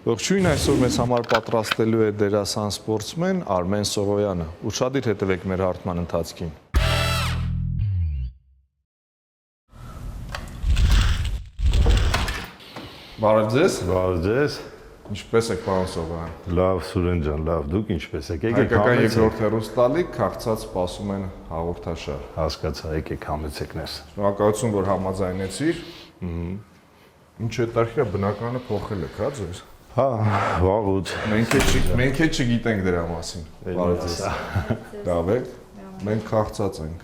Ողջույն, այսօր մեզ համար պատրաստելու է դերասան սպորտսմեն Արմեն Սողոյանը։ Ուշադիր հետևեք մեր հարթման ընթացքին։ Բարև ձեզ։ Բարև ձեզ։ Ինչպե՞ս եք, պարոն Սողոյան։ Լավ, Սուրեն ջան, լավ, դուք ինչպե՞ս եք։ Հայկական երկրորդ հեռուստալիք քաղցած սպասում են հաղորդաշար։ Հասկացա, եկեք համեցեք ներս։ Շնորհակալություն, որ համաձայնեցիր։ Ինչ հետաքրքիր է, բնականը փոխել եք, հա ձեզ։ Հա, վաղուց։ Մենք էլ չգիտենք դրա մասին։ Բարև ձեզ։ Լավ եք։ Մենք քաղցած ենք։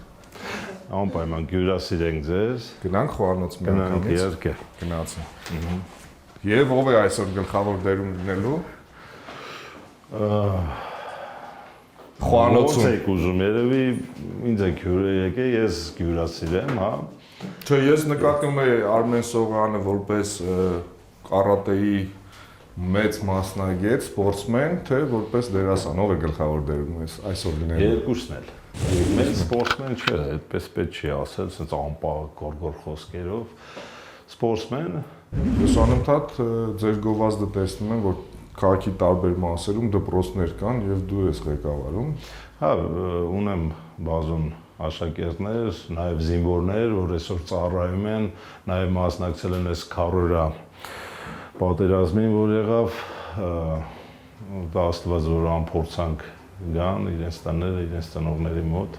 Անպայման հյուրասիրենք ձեզ։ Գնանք խոհանոց մի Գնանք, անգամից։ իհարկե։ Գնացինք։ Եվ ով է այսօր գլխավոր դերում լինելու։ Խոհանոցում եք ուզում, երևի ինձ եք եկել, ես հյուրասիրեմ, հա։ Չէ, ես նկատում եմ Արմեն Սողոյանը որպես կարատեի մեծ մասնագետ, սպորտսմեն, թե որպես դերասան, ով է գլխավոր դերում այսօր լինելու։ Երկուսն էլ։ Մեծ սպորտսմեն չէ, այդպես պետք չի ասել, ասենց անպահ գորգոր խոսքերով։ Սպորտսմեն Ես անընդհատ ձեր գովազդը տեսնում եմ, որ քաղաքի տարբեր մասերում դպրոցներ կան եւ դու ես ղեկավարում։ Հա, ունեմ բազում աշակերտներ, նաև զինվորներ, որ այսօր ծառայում են, նաև մասնակցել են այս քարորա պատերազմին, որ եղավ, դա աստված որ անփորձանք գան իրենց տները, իրենց ծնողների մոտ։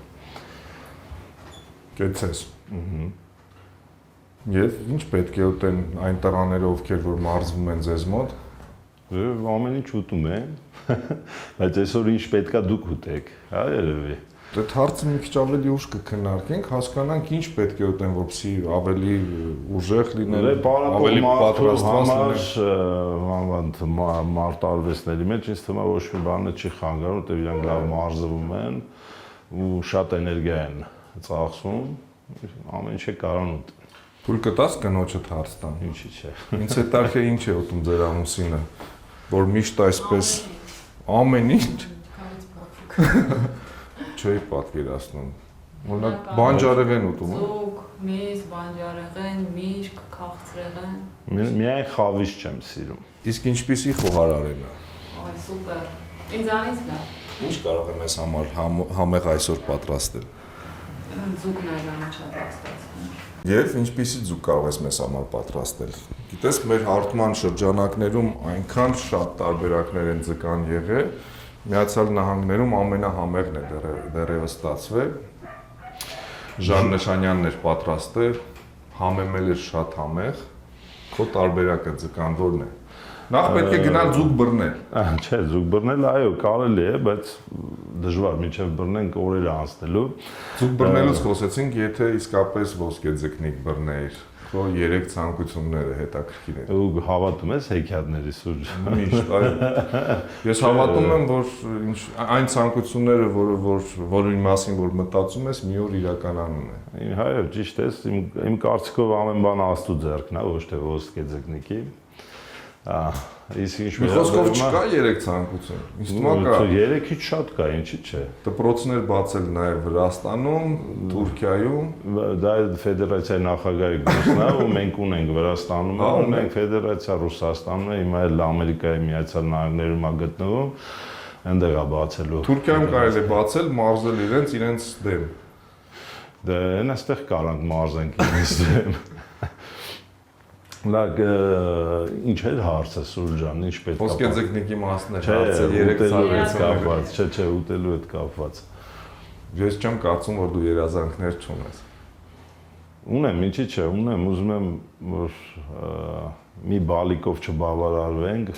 Կեցես։ Եվ ինչ պետք է ուտեն այն տղաները, ովքեր որ մարզվում են ձեզ մոտ։ Ամեն ինչ ուտում են, բայց այսօր ինչ պետքա դուք ուտեք, հա երևի։ Դե հարցը մի քիչ ավելի ուշ կքննարկենք, հասկանանք ինչ պետք է ուտեն, որպեսզի ավելի ուժեղ լինեն, ավելի պատրաստված լինեն։ Մարտարվեստների մեջ ինձ թվում է ոչ մի բան չի խանգարում, որտեղ իրանք լավ մարզվում են ու շատ էներգիա են ծախսում, ամեն ինչ է կարան ուտեն։ Թույլ կտաս կնոջդ հարց տան։ Ինչի՞ չէ։ Ինձ հետաքրքիր ինչ է ուտում ձեր ամուսինը, որ միշտ այսպես ամեն ինչ չէի պատկերացնում։ Օրինակ բանջարեղեն ուտում եմ։ Ձուկ, միս, բանջարեղեն, միրգ, քաղցրեղեն։ Միայն խավիչ չեմ սիրում։ Իսկ ինչպիսի խոհարարեն է։ Այ սուպեր։ Ինձանից լավ։ Ինչ կարող եմ ես համար համեղ այսօր պատրաստել։ Ձուկն այլ անչափ։ Եվ ինչպիսի ձուկ կարող ես մեզ համար պատրաստել։ Գիտես, մեր հարթման շրջանակներում այնքան շատ տարբերակներ են ձկան եղել, Միացյալ Նահանգներում ամենահամեղն է դեռևս ստացվել։ Ժան Նշանյանն էր պատրաստել, համեմել էր շատ համեղ։ Քո տարբերակը ձկան որն է։ Նախ պետք է գնալ ձուկ բռնել։ Չէ, ձուկ բռնել, այո, կարելի է, բայց դժվար, մինչև բռնենք օրերը անցնելու։ Ձուկ բռնելուց խոսեցինք, եթե իսկապես ոսկե ձկնիկ բռներ, քո 3 ցանկությունները հետաքրքիր են։ Ու հավատում ես հեքիաթների շուրջ։ Միշտ, այո։ Ես հավատում եմ, որ այն ցանկությունները, որի մասին որ մտածում ես, մի օր իրականանում է։ Այո, ճիշտ է, իմ կարծիքով ամեն բան Աստծո ձեռքն է, ոչ թե ոսկե ձկնիկի։ Իսկ ինչ մի խոսքով չկա 3 ցանկություն։ Ինձ թվում է կա 3-ից շատ կա, ինչի՞ չէ։ Դպրոցներ բացել նաև Վրաստանում, Թուրքիայում։ Դա ֆեդերացիայի նախագահի գործն է, ու մենք ունենք Վրաստանում, ունենք ֆեդերացիա Ռուսաստանում, հիմա էլ Ամերիկայի Միացյալ Նահանգներում է գտնվում, այնտեղ է բացելու։ Թուրքիայում կարելի է բացել, մարզել իրենց դեմ։ Դե այնստեղ կարանք մարզենք իրենց դեմ։ Լավ, ինչ է հարցը Սուրժ ջան, ինչ պետք է։ Ոսկե ձկնիկի մասն է հարցը 3 ցանկություններ։ Չէ, ուտելու հետ կապված։ Ես չեմ կարծում, որ դու երազանքներ չունես։ Ունեմ, ինչի՞ չէ, ունեմ, ուզում եմ, որ մի բալիկով չբավարարվենք,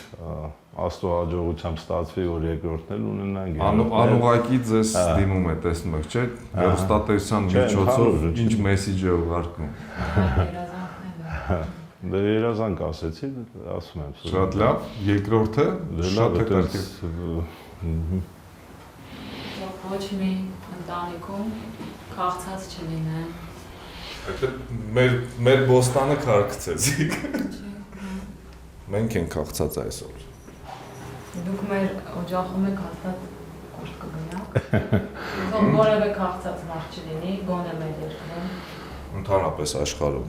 Աստծո հաջողությամբ ստացվի, որ երկրորդն ունենանք։ Անուղակի ձեզ դիմում է, տեսնում եք, չէ՞, հեռուստատեսության միջոցով ինչ մեսիջ է ուղարկում։ Դե երազանք ասեցի, ասում եմ։ Շատ լավ, երկրորդը շատ հետաքրքիր։ Ոչ մի ընտանիքում քաղցած չլինեն։ Այդ մեր բոստանը քարկցեցիք։ Մենք ենք քաղցած այսօր։ Դուք մեր օջախում եք հաստատ կուշտ կգնաք։ Թող որևէ քաղցած մարդ չլինի, գոնե մեր երկրում։ Ընդհանրապես աշխարհում։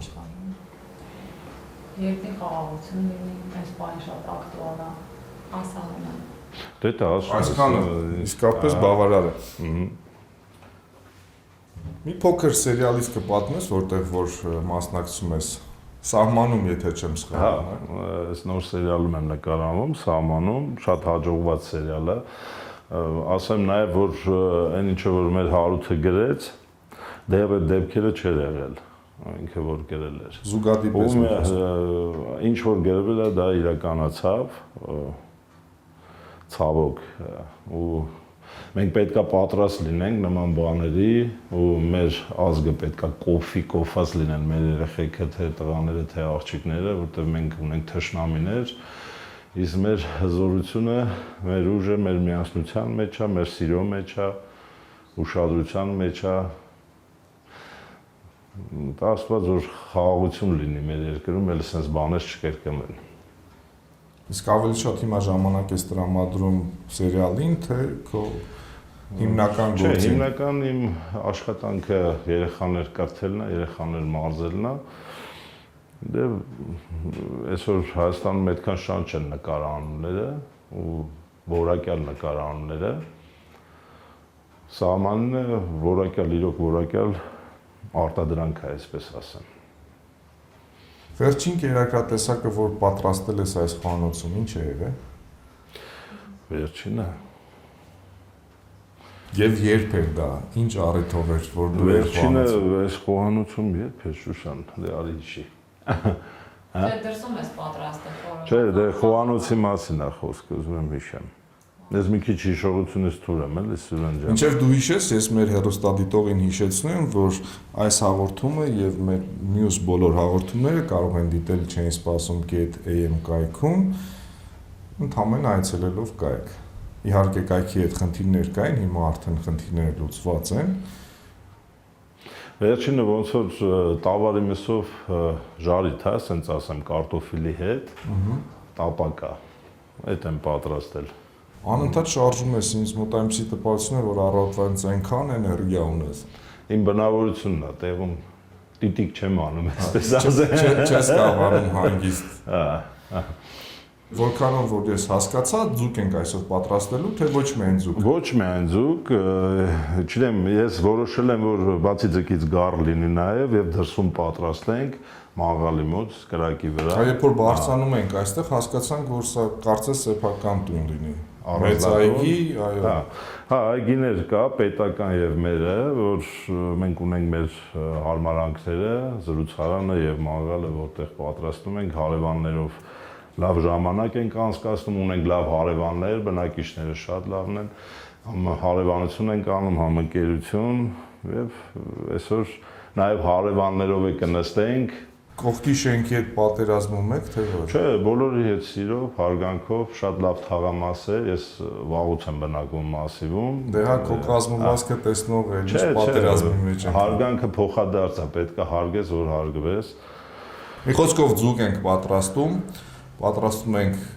Երկրի խաղաղություն լինի, այս բանը շատ ակտուալ է, ասանում եմ։ Դե դա Այսքանը իսկապես բավարար է։ Մի փոքր սերիալից կպատնես, որտեղ որ մասնակցում ես Սահմանում, եթե չեմ սխալվում։ Հա, այս նոր սերիալում եմ նկարահանվում, Սահմանում, շատ հաջողված սերիալ է։ Ասեմ նաև, որ այն ինչը որ մեր Հարութը գրեց, դեռ այդ դեպքերը չէր եղել, ինքը որ գրել էր։ Զուգադիպ ես։ Ինչ որ գրվել է, դա իրականացավ, ցավոք, ու մենք պետքա պատրաստ լինենք նման բաների, ու մեր ազգը պետքա կոփած լինեն մեր երեխեքը, թե տղաները, թե աղջիկները, որտեղ մենք ունենք թշնամիներ, իսկ մեր հզորությունը, մեր ուժը, մեր միասնության մեջ է, մեր սիրո մեջ է, ուշադրության մեջ է։ Աստված որ խաղաղություն լինի մեր երկրում, էլ sense բաներ չկրկնվեն։ Իսկ ավելի շատ հիմա ժամանակ ես տրամադրում սերիալին, թե քո հիմնական Չէ, գործին։ հիմնական իմ աշխատանքը երեխաներ կրթելն է, երեխաներ մարզելն է։ Դե այսօր Հայաստանում այդքան շանս չեն նկարահանումները ու որակյալ նկարահանումները։ Սահմանն է որակյալ, իրոք որակյալ արտադրանք է, այսպես ասեմ։ Վերջին կերակրատեսակը, որ պատրաստել ես այս խանութում, ինչ է եղել։ Վերջինը։ Եվ երբ էր դա, ինչ առիթով էր, որ դու Վերջինը այս խոհանոցում երբ է Շուշան, դե արի չի։ Չէ, դրսում ես պատրաստել խորը։ Չէ, դե խոհանոցի մասին է խոսքը, ուզում եմ հիշեմ։ Ես մի քիչ հիշողությունից թույլ եմ, էլի Սուրեն ջան։ Մինչև դու հիշես, ես մեր հեռուստադիտողին հիշեցնեմ, որ այս հաղորդումը եւ մեր մյուս բոլոր հաղորդումները կարող են դիտել Չեն սպասում.am կայքում, ընդհանրեն այցելելով կայք։ Իհարկե կայքի հետ խնդիրներ կային, հիմա արդեն խնդիրները լուծված են։ Վերջինը ոնց որ տավարի մսով ժարիթ է, ասենց ասեմ, կարտոֆիլի հետ, տապակա։ Այդ եմ պատրաստել։ Անընդհատ շարժում ես, ինձ մոտ այնպիսի տպավորություն է, որ առավոտվանից այնքան էներգիա ունես։ Իմ բնավորությունն է, տեղում տիտիկ չեմ անում, այսպես ասեմ։ Չես կարողանում հանգիստ։ Հա։ Որքանով որ ես հասկացա, ձուկ ենք այսօր պատրաստելու, թե ոչ միայն ձուկ։ Ոչ միայն ձուկ, չգիտեմ, ես որոշել եմ, որ բացի ձկից գառ լինի նաև եւ դրսում պատրաստենք մաղալի մոտ, կրակի վրա։ Երբ որ բարձրանում ենք այստեղ, հասկացանք, որ սա կարծես սեփական տուն լինի։ Մեծ այգի, այո։ Հա, այգիներ կա, պետական եւ մերը, որ մենք ունենք մեր հարմարանքները, զրուցարանը եւ մաղալը, որտեղ պատրաստում ենք հարևաններով լավ ժամանակ ենք անցկացնում, ունենք լավ հարևաններ, բնակիչները շատ լավն են, հարևանություն ենք անում, համընկերություն եւ այսօր նաեւ հարևաններով է կնստենք։ Կողքի շենքի հետ պատերազմում եք, թե ոչ։ Չէ, բոլորի հետ սիրով, հարգանքով, շատ լավ թաղամաս է, ես վաղուց եմ բնակվում Մասիվում։ Դե հա, քո կազմվածքը տեսնող է, ինչ պատերազմի մեջ ենք։ Հարգանքը փոխադարձ է, պետք է հարգես, որ հարգվես։ Մի խոսքով ձուկ ենք պատրաստում ենք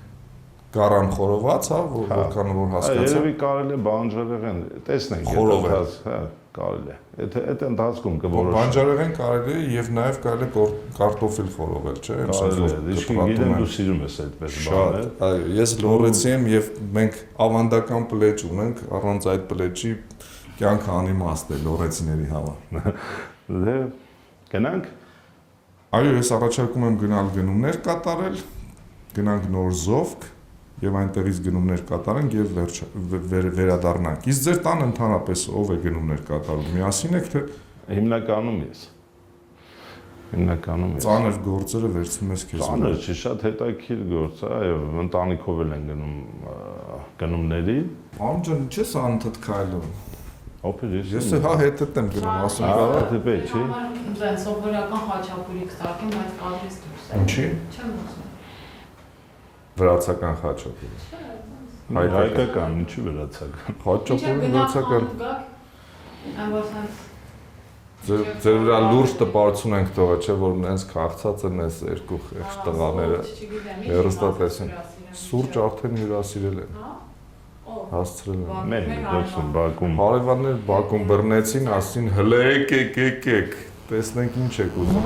գարան խորոված, հա, որքան որ հասկացա։ Երևի կարելի է բանջարեղեն, տեսնենք, հա, կարելի է։ Այդ ընթացքում կորոշ։ Բանջարեղեն կարելի է եւ նաեւ կարելի է կարտոֆիլ խորովել, չէ՞, Գիտեմ դու սիրում ես այդպես բաներ։ Այո, ես լորեցի եմ եւ մենք ավանդական պլեջ ունենք, առանց այդ պլեջի կյանքը անիմաստ է լորեցիների համար։ Դե գնանք։ Այո, ես առաջարկում եմ գնալ գնումներ կատարել, գնանք նոր Զովք եւ այնտեղից գնումներ կատարենք եւ վերադառնանք։ Իսկ ձեր տան ընդհանրապես ով է գնումներ կատարում։ Միասին եք թե հիմնականում ես։ Հիմնականում ես։ Ծանր գործերը վերցնում ես քեզ։ Ծանր չի, շատ հետաքրքիր գործ է, այո, ընտանիքով էլ են գնում գնումների։ Անջան, ինչի՞ սա անընդհատ քայլում։ Օպեր Ես հա հետդ եմ գնում, ասում կարող է դեպի, չի։ Ձեն սովորական խաչապուրիկ ստարկեմ, բայց կարծես դուրս է։ Ինչի։ Չեմ ուզում։ Վրացական խաչապուր։ Հայկական, ինչի վրացական։ Խաչապուրը վրացական։ Այն որ սենց Ձեր վրա լուրջ տպավորություն ենք թողել, չէ՞ որ նենց քաղցած են այս երկու խեղճ տղաները։ Հեռուստատեսին։ Սուրճ արդեն հյուրասիրել են։ Հասցրել են։ Մեր դեպքում Բաքում։ Հարևաններ Բաքում բռնեցին, ասին հլեք եք, տեսնենք ինչ եք ուզում։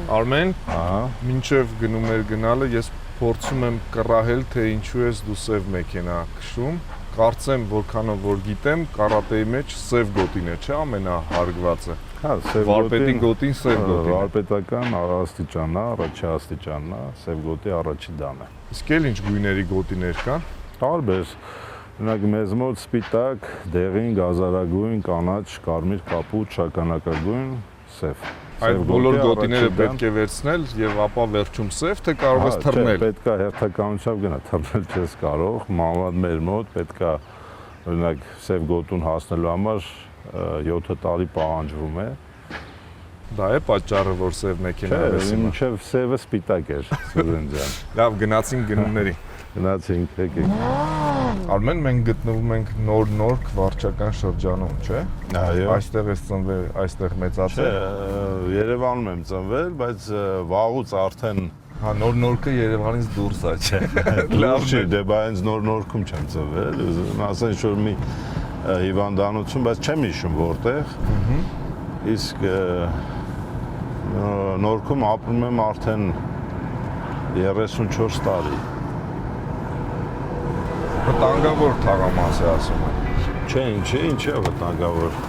Արմեն, Ահա։ մինչև գնում էր գնալը ես փորձում եմ կռահել, թե ինչու ես դու սև մեքենա քշում։ Կարծեմ, որքանով որ գիտեմ, կարատեի մեջ սև գոտին է, չէ՞ ամենահարգվածը։ Հա, սև Վարպետի գոտին սև գոտին։ Վարպետական աստիճանն է, առաջի աստիճանն է, սև գոտի առաջի դանը։ Իսկ էլ ինչ գույների գոտիներ կան։ Տարբեր, օրինակ մեզ մոտ սպիտակ, դեղին, գազարագույն, կանաչ, կարմիր, կապույտ, շագանակագույն, սև։ Այդ բոլոր գոտիները պետք է վերցնել եւ ապա վերջում սև, թե կարող ես թռնել։ Պետք է հերթականությամբ գնա, թռնել չես կարող, մանավանդ մեր մոտ պետք է օրինակ սև գոտուն հասնելու համար 7 տարի պահանջվում է։ Դա է պատճառը, որ սև մեքենա Չէ, մինչև սևը սպիտակ էր, Սուրեն ջան։ Լավ, գնացինք գնումների։ Գնացինք, եկեք։ Արմեն, մենք գտնվում ենք նոր վարչական շրջանում, չէ՞։ Այո։ Այստեղ ես ծնվել, այստեղ մեծացել։ Չէ, Երևանում եմ ծնվել, բայց վաղուց արդեն Հա, նորքը Երևանից դուրս է, չէ։ լավ չի, դե բայց նորքում չեմ ծնվել, ուզում ասեմ ինչ-որ մի հիվանդանություն, բայց չեմ հիշում որտեղ։ Իսկ նորքում ապրում եմ արդեն 34 տարի։ Վտանգավոր թաղամաս է ասում են։ Չէ, ինչ է վտանգավոր։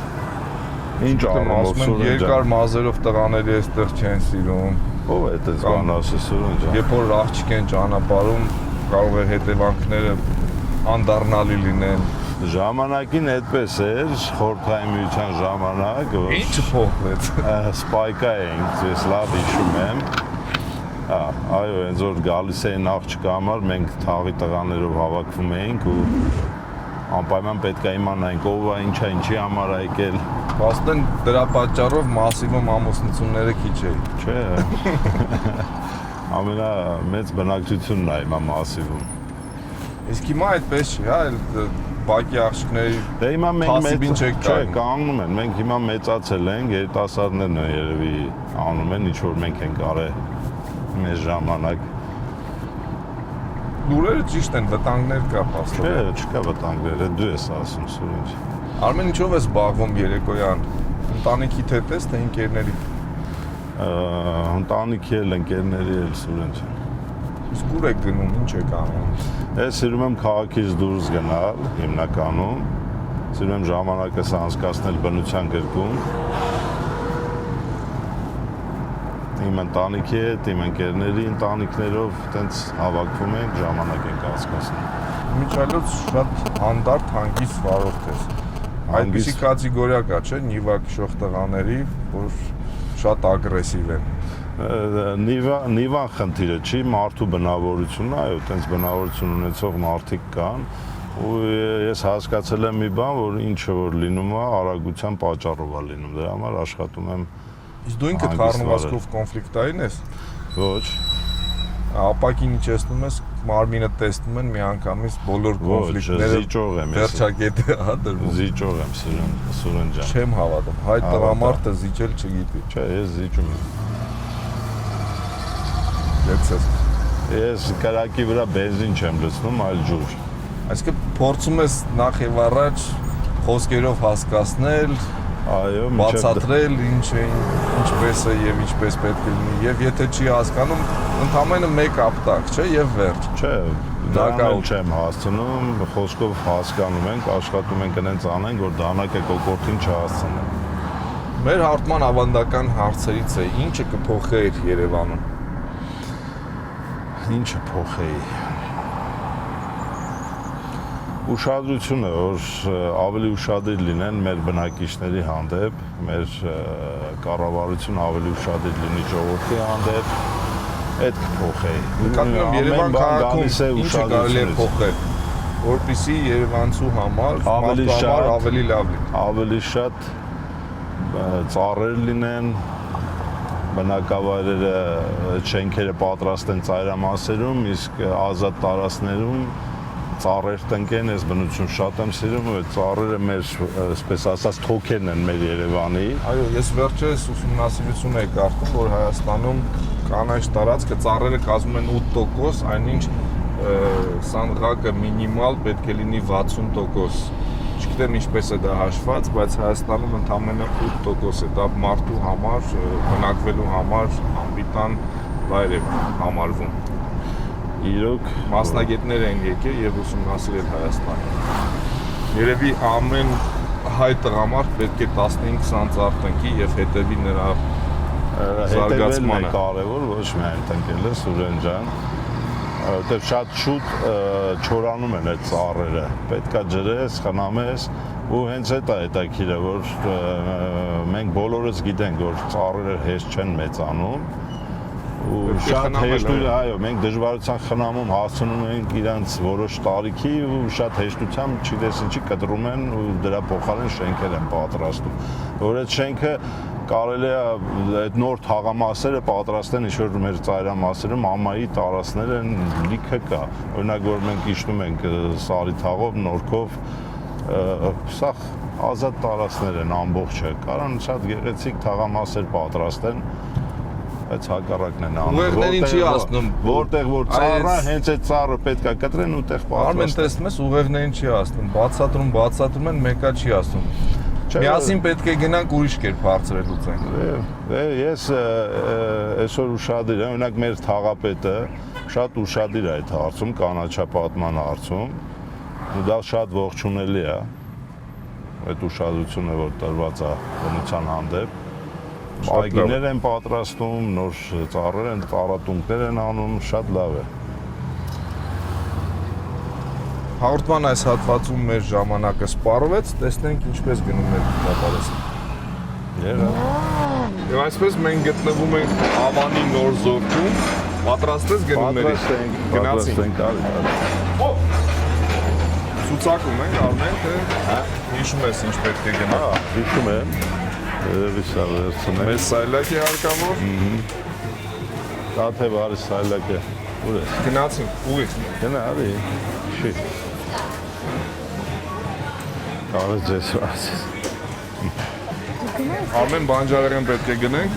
Ինչ Ասում են երկար մազերով տղաների այստեղ չեն սիրում։ Ո՞վ է այդպես բան ասի Սուրեն ջան։ Երբ որ աղջիկ են ճանապարհում, կարող է հետևանքները անդառնալի լինեն։ Ժամանակին այդպես էր, Խորհրդային Միության ժամանակ, որ Ինչը փոխվեց։ սպայկա էինք, ես լավ հիշում եմ։ Այո, հենց որ գալիս էին աղջկա համար, մենք թաղի տղաներով հավաքվում էինք ու անպայման պետք է իմանայինք ով է, ինչի համար է եկել։ Փաստեն դրա պատճառով մասիվում ամուսնությունները քիչ էին։ Չէ։ Ամենամեծ բնակչությունն է հիմա մասիվում։ Իսկ հիմա այդպես չի, հա, բակի աղջիկների Դե հիմա մենք Փասիվին չեք չէ, կանգնում։ կանգնում են, մենք հիմա մեծացել ենք, երիտասարդներն են երևի անում են, ինչ որ մենք ենք արել մեր ժամանակ։ լուրերը ճիշտ են, վտանգներ կա Չէ, փաստորեն։ չկա վտանգներ, դու ես ասում Սուրեն։ Արմեն, ինչով ես զբաղվում երեկոյան։ Ընտանիքիդ հետ ես, թե ընկերների։ Ընտանիքի էլ ընկերների էլ Սուրեն։ Իսկ ուր եք գնում, ինչ եք անում։ Ես սիրում եմ քաղաքից դուրս գնալ հիմնականում, սիրում եմ ժամանակս անցկացնել բնության գրկում։ Իմ ընտանիքի հետ, իմ ընկերների ընտանիքներով տենց հավաքվում ենք, ժամանակ ենք անցկացնում։ Միջալոց շատ հանդարտ, հանգիստ վարորդ ես։ Այդպիսի կատեգորիա կա, չէ՞, նիվա քշող տղաների, որ շատ ագրեսիվ են։ Նիվան խնդիրը չի, մարդու բնավորությունն է, այո, տենց բնավորություն ունեցող մարդիկ կան, ու ես հասկացել եմ մի բան, որ ինչը որ լինում է, արագության պատճառով է լինում, դրա համար աշխատում եմ։ Իսկ դու ինքդ խառնվածքով կոնֆլիկտային ես։ Ոչ։ Ապակին իջեցնում ես, մարմինը տեսնում են միանգամից բոլոր կոնֆլիկտները։ Զիջող եմ ես։ Վերջակետը հա դրվում։ Զիջող եմ Սուրեն ջան։ Չեմ հավատում։ Հայ տղամարդը զիջել չգիտի։ Չէ, ես զիջում եմ։ Լեցես։ Ես կրակի վրա բենզին չեմ լցնում, այլ ջուր։ Այսինքն փորձում ես նախ եւ առաջ խոսքերով հասկացնել, Այո, բացատրել ինչպես է եւ ինչպես պետք է լինի եւ եթե չի հասկանում, ընդամենը մեկ ապտակ, չէ, եւ վերջ։ Չէ, դրանալ չեմ հասցնում, խոսքով հասկանում ենք, աշխատում ենք այնց անենք, որ դանակը կոկորտին չհասցնեն։ Մեր հարթման ավանդական հարցերից է, ինչը կփոխեր Երևանում։ Ինչը փոխեի։ Ուշադրությունը, որ ավելի ուշադիր լինեն մեր բնակիչների հանդեպ, մեր կառավարությունը ավելի ուշադիր լինի ժողովրդի հանդեպ, այդ կփոխեի։ Նկատում եմ Երևան քաղաքում ինչը կարելի է փոխել, որպեսզի Երևանցու համար ավելի լավ լինի։ Ավելի շատ ծառեր լինեն, բնակավայրերը, շենքերը պատրաստեն ծայրամասերում, իսկ ազատ տարածքներում ծառեր տնկեն, ես բնություն շատ եմ սիրում, ու այդ ծառերը մեր, այսպես ասած, թոքերն են մեր Երևանի։ Այո, ես վերջերս ուսումնասիրություն եի կարդում, որ Հայաստանում կանաչ տարածքը ծառերը կազմում են 8%, այնինչ սանդղակը մինիմալ պետք է լինի 60%։ չգիտեմ ինչպես է դա հաշված, բայց Հայաստանում ընդամենը 8% է, դա մարդու համար, բնակվելու համար անպիտան վայր է համարվում։ Իրոք Մասնագետներ են եկել եւ ուսումնասիրել Հայաստանը։ Երևի ամեն հայ տղամարդ պետք է 15-20 ծառ տնկի եւ հետեւի նրա զարգացմանը կարևոր, ոչ միայն տնկելը Սուրեն ջան, որտեղ շատ շուտ չորանում են այդ ծառերը։ Պետքա ջրես, խնամես ու հենց այդ է հետաքրքիրը, որ մենք բոլորս գիտենք, որ ծառերը հեշտ չեն մեծանում ու շատ հեշտույթ, այո, մենք դժվարությամբ խնամում հասցնում ենք իրանց որոշ տարիքի ու շատ հեշտությամբ չգիտես ինչի կտրում են ու դրա փոխարեն շենքեր են պատրաստում, որ այդ շենքը կարելի է այդ նոր թաղամասերը պատրաստեն ինչ-որ մեր ծայրամասերում ամայի տարածքներ են լիքը կա, օրինակ որ մենք իջնում ենք Սարի թաղով, Նորքով, սա ազատ տարածքներ են ամբողջը, կարան շատ գեղեցիկ թաղամասեր պատրաստեն, բայց հակառակն են անում, ուղեղներին չի հասնում, որտեղ որ ծառը, հենց այդ ծառը պետք է կտրեն ու տեղ պատրաստեն։ Արմեն տեսնում ես, ուղեղներին չի հասնում, բացատրում են, մեկա չի հասնում։ Միասին պետք է գնանք ուրիշ կերպ հարցրել ուզենք։ Ես այսօր ուշադիր եմ, օրինակ մեր թաղապետը շատ ուշադիր է այդ հարցում, կանաչապատման հարցում, ու դա շատ ողջունելի է, այդ ուշադրությունը, որ տրված է բնության հանդեպ։ Այգիներ են պատրաստում, նոր ծառեր են, ծառատունկներ են անում, շատ լավ է։ Հաղորդման այս հատվածում մեր ժամանակը սպառվեց, տեսնենք ինչպես գնումներ կատարեցին։ Եվ այսպես մենք գտնվում ենք Ավանի նոր զորքում, պատրաստ ես գնումների։ Գնացինք, Ցուցակում ենք, Արմեն, թե հիշում ես ինչ պետք է գնա։ Հիշում եմ, երևի սա վերցնենք։ Մեզ սայլակ է հարկավոր։ Դա թե բարի սայլակ է, ուր ես։ Գնացինք, ուղիղ։ Գնա, արի, շի։ Կարեց ձեզ վարցես։ Արմեն Բանջարեղեն պետք է գնենք։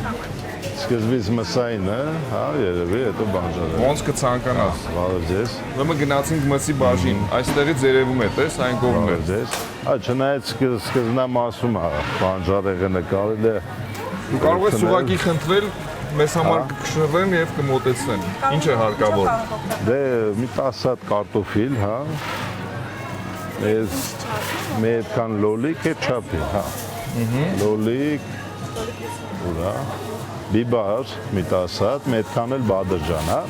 Սկզբից մսային է, հա, երևի, հետո Բանջարեղեն։ Ոնց կցանկանաս։ Բարև ձեզ։ Ուրեմն գնացինք մսի բաժին, այստեղից երևում է, տես, այն կողմն է։ Բարև ձեզ։ Չնայած սկզբնամասում է Բանջարեղենը կարելի է։ Դու կարող ես ուղղակի խնդրել, մեզ համար կքշրեն եւ կմոտեցնեն։ Ինչ է հարկավոր։ Դե մի 10 հատ կարտոֆիլ, հա։ Ես մի այդքան լոլիկ է չափի, հա։ Լոլիկ, ուրա, բիբար, մի 10 հատ, մի այդքան էլ բադրջան, հա։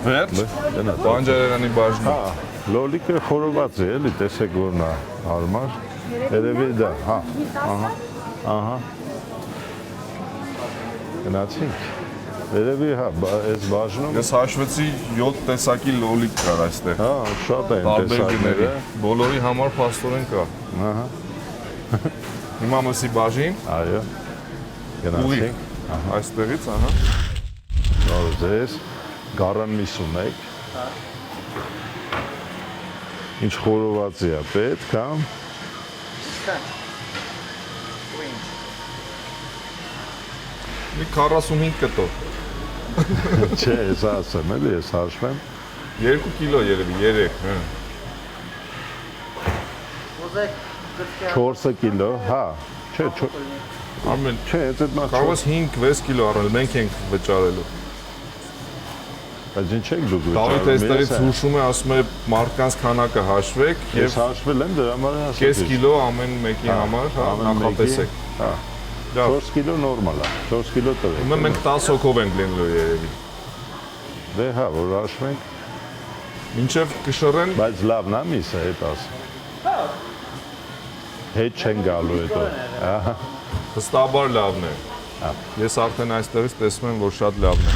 Վերջ, Բանջարեղենի բաժնում։ Հա, լոլիկը խորոված է, էլի, տեսեք որն է հարմար։ Երևի դա, հա, ահա։ Գնացինք։ Երևի, հա, այս բաժնում։ Ես հաշվեցի 7 տեսակի լոլիկ կար այստեղ։ Հա, շատ է այն տեսակները։ Բոլորի համար փաստորեն կա։ Ահա։ Հիմա մսի բաժին։ Այո։ Գնացինք։ Այստեղից, ահա։ Բարև ձեզ։ Գարան միս ունեք։ Ինչ խորովածի է պետք, հա։ Մի 45 կտո։ Չէ, ես ասեմ, էլի ես հաշվեմ։ 2 կիլո երևի, 3, հա։ 4 կիլո, հա։ Չէ, Արմեն, չէ, այդ մա կարող ես 5-6 կիլո առնել, մենք ենք վճարելու։ Բայց ինչ եք դուք Դավիթ այստեղից հուշում է, ասում է մարդկանց քանակը հաշվեք եւ հաշվել եմ դրա համար ասում։ կես կիլո ամեն մեկի համար, հա, նախատեսեք։ Հա։ 4 կիլո նորմալ է, 4 կիլո տվեք։ Ուրեմն մենք 10 հոգով ենք լինելու երևի։ Դե հա, որ հաշվենք։ Մինչև կշռեն, Բայց լավն է միսը հետ ասում։ Հետ չեն գալու հետո։ Ահա։ հստաբար լավն է։ Ես արդեն այստեղից տեսնում եմ, որ շատ լավն է։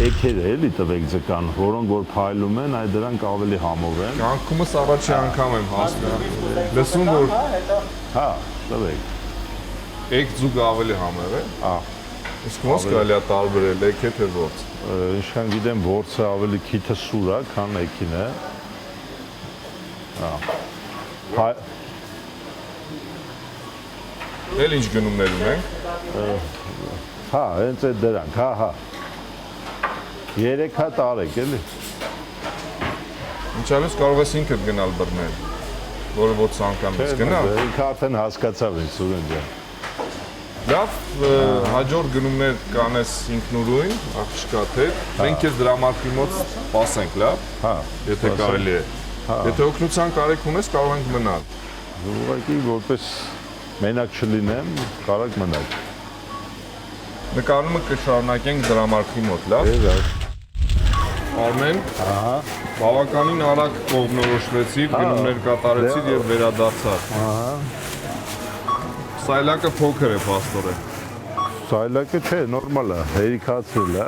Էքերը էլի տվեք ձկան, որոնք որ փայլում են, այդ դրանք ավելի համով են։ Կյանքումս առաջի անգամ եմ հասնում։ Լսում որ Հա, տվեք։ էկ ձուկ ավելի համեղ է։ Ահա։ Իսկ ոնց կարելի է տարբերել էք թե ворց։ Ինչքան գիտեմ, ворցը ավելի քիթը սուր է, քան էքին է։ Հա։ Էլ ինչ գնումներ ունենք։ Հա, հենց այդ դրանք, հա։ 3 հատ արեք, էլի։ Ինչալից կարող ես ինքդ գնալ բռնել, որը ոչ անգամ ես գնալ։ Ինքը արդեն հասկացավ ինձ Սուրեն ջան։ Լավ, հաջորդ գնումներ կանես ինքնուրույն, աղջկա թե, մենք ես դրամարկի մոտ սպասենք, լավ, եթե կարելի է։ Եթե օգնության կարիք ունես, կարող ենք մնալ։ Ուղղակի որպես մենակ չլինեմ, կարող մնալ։ Նկարումը կշարունակենք դրամարկի մոտ, լավ։ Արմեն, բավականին արագ կողմնորոշվեցիր, գնումներ կատարեցիր եւ վերադարձար։ Սայլակը փոքր է, պաստորը։ Սայլակը չէ, նորմալ է, հերիքացրել է։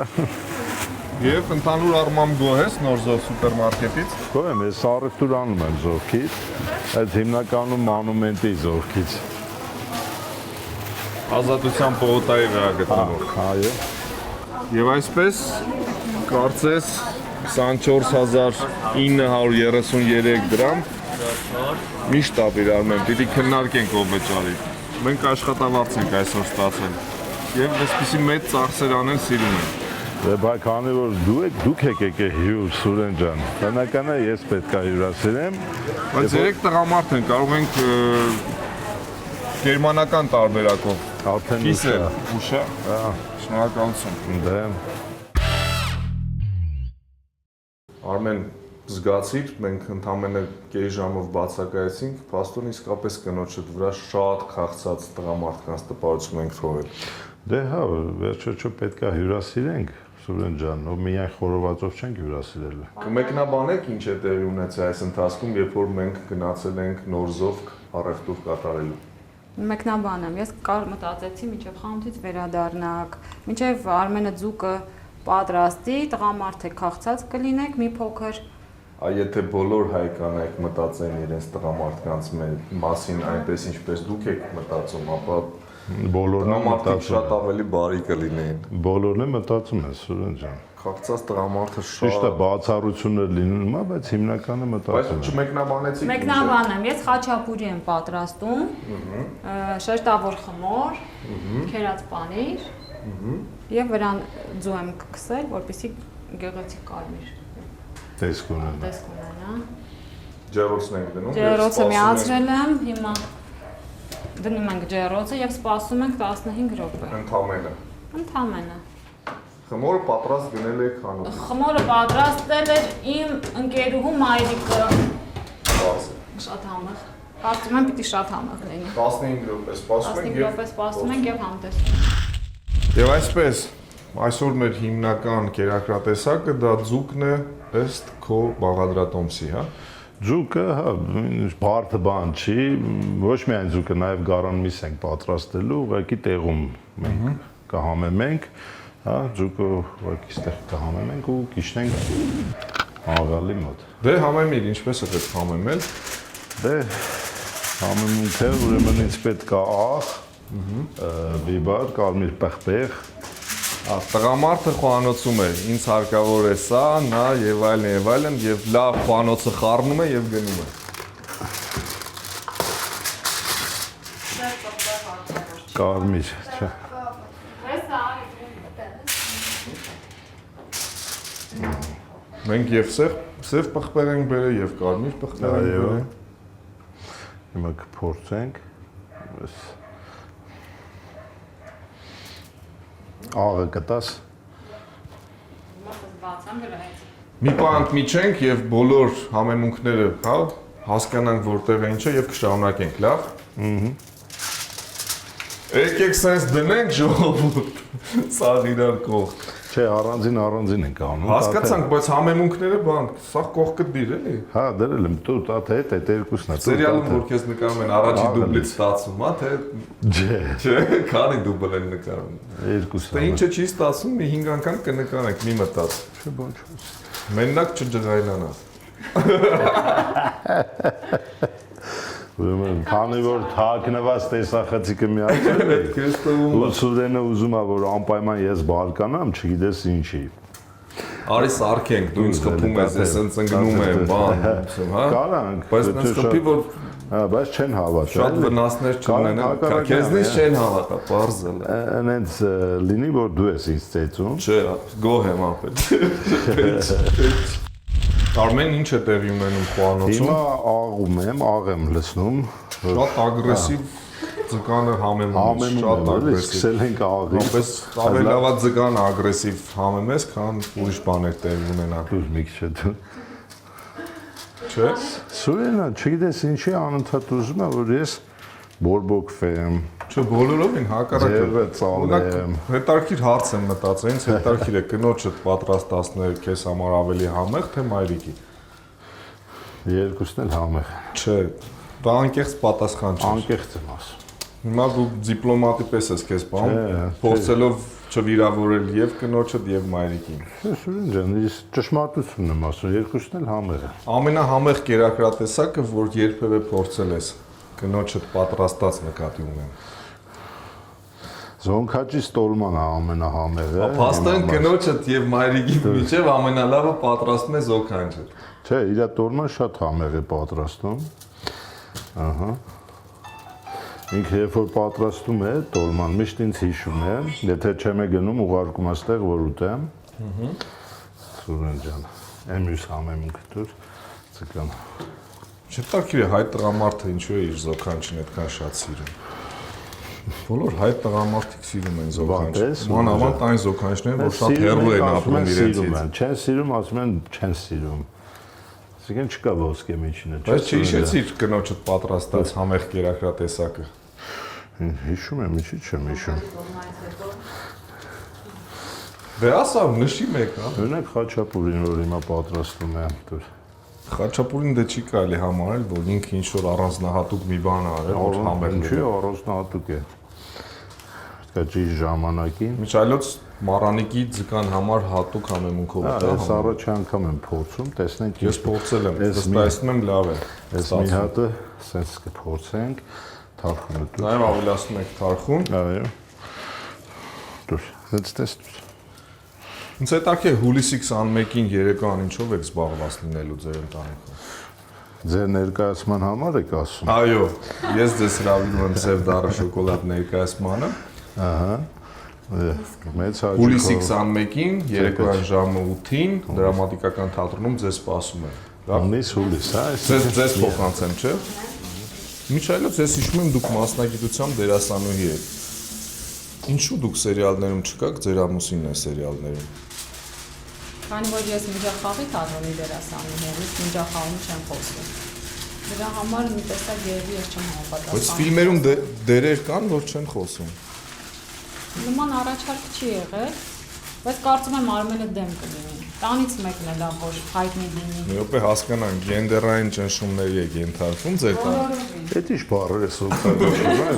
Եվ ընդհանուր առմամբ գոհ ես նոր սուպերմարկետից։ Գոհ եմ, ես առևտուր անում եմ զորքից, այդ հիմնականում մոնումենտի զորքից։ Ազատության պողոտայի վրա գտնվող։ Այո։ Եվ այսպես կարծես 24933 դրամ միշտ ապիր Արմեն, պիտի քննարկենք ով վճարի։ Մենք աշխատավարձ ենք այսօր ստացել եւ այսպիսի մեծ ծախսեր անել սիրում ենք։ Դե բայ քանի որ դուք եք եկել հյուր Սուրեն ջան, բնական է ես պետք է հյուրասիրեմ։ Բայց երեք տղամարդ են, կարող ենք գերմանական տարբերակով Արդեն կիսել, ուշա։ Շնորհակալություն։ Դե Արմեն, զգացիր, մենք ընդամենը կես ժամով բացակայեցինք, փաստորեն իսկապես կնոջդ վրա շատ քաղցած տղամարդկանց տպարություն ենք թողել։ Դե հա, վերջերս պետք է հյուրասիրենք Սուրեն ջան, ով միայն խորովածով չենք հյուրասիրել։ Կմեկնաբանեք ինչ է տեղի ունեցել այս ընթացքում, երբ որ մենք գնացել ենք Նորզով առևտուր կատարելու։ Մեկնաբանեմ, ես մտածեցի մինչև խանութից վերադառնաք, մինչև Արմենը ձուկը պատրաստի, տղամարդ եք քաղցած կլինեք մի փոքր։ Եթե բոլոր հայկանայք մտածեն իրենց տղամարդկանց մասին այնպես ինչպես դուք եք մտածում, ապա Բոլորն են տղամարդիկ շատ մտածում։ ավելի բարի կլինեին։ Բոլորն են մտածում են Սուրեն ջան։ Քաղցած տղամարդը Ճիշտ է, բացառություններ լինում է, բայց հիմնականը մտածում Բայց են։ չմեկնաբանեցիք։ Մեկնաբանեմ, ես խաչապուրի եմ պատրաստում, շերտավոր խմոր, քերած պանիր եւ վրան ձու եմ կքսել, որպեսզի գեղեցիկ կարմիր Տեսք ունեն։ տեսք ունենա։ Ջերոցն ենք դնում։ Ջերոցը միացրել եմ, հիմա դնում ենք ջերոցը եւ սպասում ենք 15 րոպե։ Ընդամենը։ Խմորը պատրաստ գնել եք խանութից։ Խմորը պատրաստել էր իմ ընկերուհու մայրիկը։ Բարձր։ Շատ համեղ։ Կարծում եմ պիտի շատ համեղ լինի։ 15 րոպե սպասում 15 ենք րոպե սպասում ենք եւ համտեսում։ Եվ այսպես այսօր մեր հիմնական կերակրատեսակը դա ձուկն է ըստ քո բաղադրատոմսի, հա։ Ձուկը, հա, բարդ բան չի, ոչ միայն ձուկը, նաև գարան միս ենք պատրաստելու, ուղղակի տեղում մենք կհամեմենք, հա, ձուկը ուղղակի ստեղ կհամեմենք ու կիշնենք աղալի մոտ։ Դե համեմիր, ինչպես է պետք համեմել։ Դե համեմունքը ուրեմն ինձ պետք է աղ, բիբար, կարմիր պղպեղ, Տղամարդը խոհանոցում է, ինձ հարկավոր է սա, նա եւ այլն եւ լավ խոհանոցը խառնում է եւ գնում է։ կարմիր, չէ։ Մենք եւ սև պղպեղ ենք բերել եւ կարմիր պղպեղ ենք բերել։ Հիմա կփորձենք։ Աղը կտաս։ Մի պահ ընդմիջենք եւ բոլոր համեմունքները, հա, հասկանանք որտեղ է ինչը եւ կշարունակենք, լավ։ Եկեք սենց դնենք ժողովուրդ, սաղ իրար կողք։ Չէ, առանձին ենք անում։ Հասկացանք, բայց համեմունքները բան, սաղ կողքը դիր էլի։ Հա, դրել եմ, դու տաթե հետ այդ երկուսն է։ Սերիալում որ քեզ նկարում են առաջի դուբլից ստացվում, հա, թե չէ, քանի դուբլ են նկարում։ Երկուսը։ Դե ինչը չի ստացվում, մի 5 անգամ կնկարենք, մի մտած։ Չէ, բան չէ։ Մենակ չջղայլանաս։ Ուրեմն, քանի որ թաքնված տեսախցիկը միացել է, Քեզ տվում է։ Սուրենը ուզում է որ անպայման ես բարկանամ, չգիտես ինչի։ Արի սարքենք, դու ինձ խփում ես, ես սենց ընկնում եմ, բան, հա։ Կարանք, Բայց նենց խփի, որ հա, բայց չեն հավատա։ շատ վնասներ չունենան, քեզնից չեն հավատա, պարզել է։ Այնց լինի որ դու ես ինձ ծեծում։ Չէ, գոհ եմ ապել։ Արմեն ինչ է տեղի ունենում խոհանոցում։ Հիմա աղում եմ, աղ եմ լցնում։ Շատ ագրեսիվ ձկանը համեմում է, շատ ագրեսիվ։ Սկսել ենք աղի։ Որպես ավելի լավ ձկան ագրեսիվ համեմես, քան ուրիշ բաներ տեղի ունենա։ Դուր մի քիչ դու։ Չէ՞։ Սուրենա, չգիտես ինչի անընդհատ ուզում է, որ ես բորբոքվեմ։ Չէ, բոլորովին հակառակը։ Ձևը ծալեմ։ Հետարքիր հարց եմ մտածել, ինձ հետարքիր է կնոջդ պատրաստացնել քեզ համար ավելի համեղ, թե մայրիկի։ Երկուսն էլ համեղ։ Չէ, դա անկեղծ պատասխան չէ։ Անկեղծ եմ ասում։ Հիմա դու դիպլոմատի պես ես քեզ բան, փորձելով չվիրավորել եւ կնոջդ եւ մայրիկին։ Սուրեն ջան, ես ճշմարտությունն եմ ասում, երկուսն էլ համեղ են։ Ամենահամեղ կերակրատեսակը, որ երբևէ փորձել ես, կնոջդ պատրաստած նկատի ունեմ։ Զոնքաճի ստոլմանը ամենահամեղը։ Փաստորեն կնոջդ եւ մայրիկի միջև ամենալավը պատրաստում է զոքանջը։ Չէ, իր տոլման շատ համեղ է պատրաստում։ Ահա։ Ինքը երբ որ պատրաստում է տոլման, միշտ ինձ հիշում է, եթե չեմ է գնում ուղարկում աստեղ, որ ուտեմ։ Սուրեն ջան, մյուս համեմունքը դուր ձկան։ Չտարքիր է հայ տղամարդը ինչու է իր զոքանջին այդքան շատ սիրում։ Բոլոր հայ տղամարդիկ սիրում են զոքանջը։ Մանավանդ այն զոքանջները, որ շատ հեռու են ապրում իրենցից։ Չեն սիրում, ասում են չեն սիրում։ Այսինքն չկա ոսկե միջինը։ Բայց չհիշեցիր կնոջդ պատրաստած համեղ կերակրատեսակը։ Հիշում եմ, ինչի՞ չեմ հիշում։ Դե ասա, նշի մեկ, հա։ Օրինակ խաչապուրին, որ հիմա պատրաստում է դուր։ Խաչապուրին դե չի կարելի համարել, որ ինքը ինչ որ առանձնահատուկ մի բան արել, որ համեղ Ինչի՞ առանձնահատուկ է։ Պետք է ճիշտ ժամանակին։ Միջայլոց Մարանիկի ձկան համար հատուկ համեմունքով է դա։ Այս առաջ անգամ եմ փորձում, տեսնենք։ Ես փորձել եմ, վստահեցնում եմ լավ է։ Այս մի հատը սենց կփորձենք, թարխունը դու։ Նաև ավելացնում եք թարխուն։ Այո։ Դուր, հենց տեսնում։ Ինձ հետաքրքիր է հուլիսի 21-ին երեկոյան ինչով եք զբաղված լինելու ձեր ընտանիքում։ Ձեր ներկայացման համար եք ասում։ Այո, ես ձեզ հրավիրում եմ Սև դառը շոկոլադ ներկայացմանը։ Ահա։ Մեծ հաճույքով։ Հուլիսի 21-ին երեկոյան ժամը 8-ին դրամատիկական թատրոնում ձեզ սպասում եմ։ Հունիս հուլիս, հա։ Ձեզ փոխանցեմ, չէ՞։ Միջայլոց ես հիշում եմ դուք մասնագիտությամբ դերասանուհի եք։ Ինչու դուք սերիալներում չկաք, ձեր ամուսինն է սերիալներում։ Քանի որ ես միջախաղի թատրոնի դերասանուհի եմ, իսկ միջախաղում չեմ խոսում։ Դրա համար մի տեսակ երևի ես չեմ համապատասխանում։ Բայց ֆիլմերում դերեր կան, որ չեն խոսում։ Նման առաջարկ չի եղել, բայց կարծում եմ Արմենը դեմ կլինի։ Տանից մեկն է լավ, որ հայտնի լինի։ Մի րոպե հասկանանք, գենդերային ճնշումների եք ենթարկվում ձեր տանը։ Այդ ինչ բառեր է սոցիալական։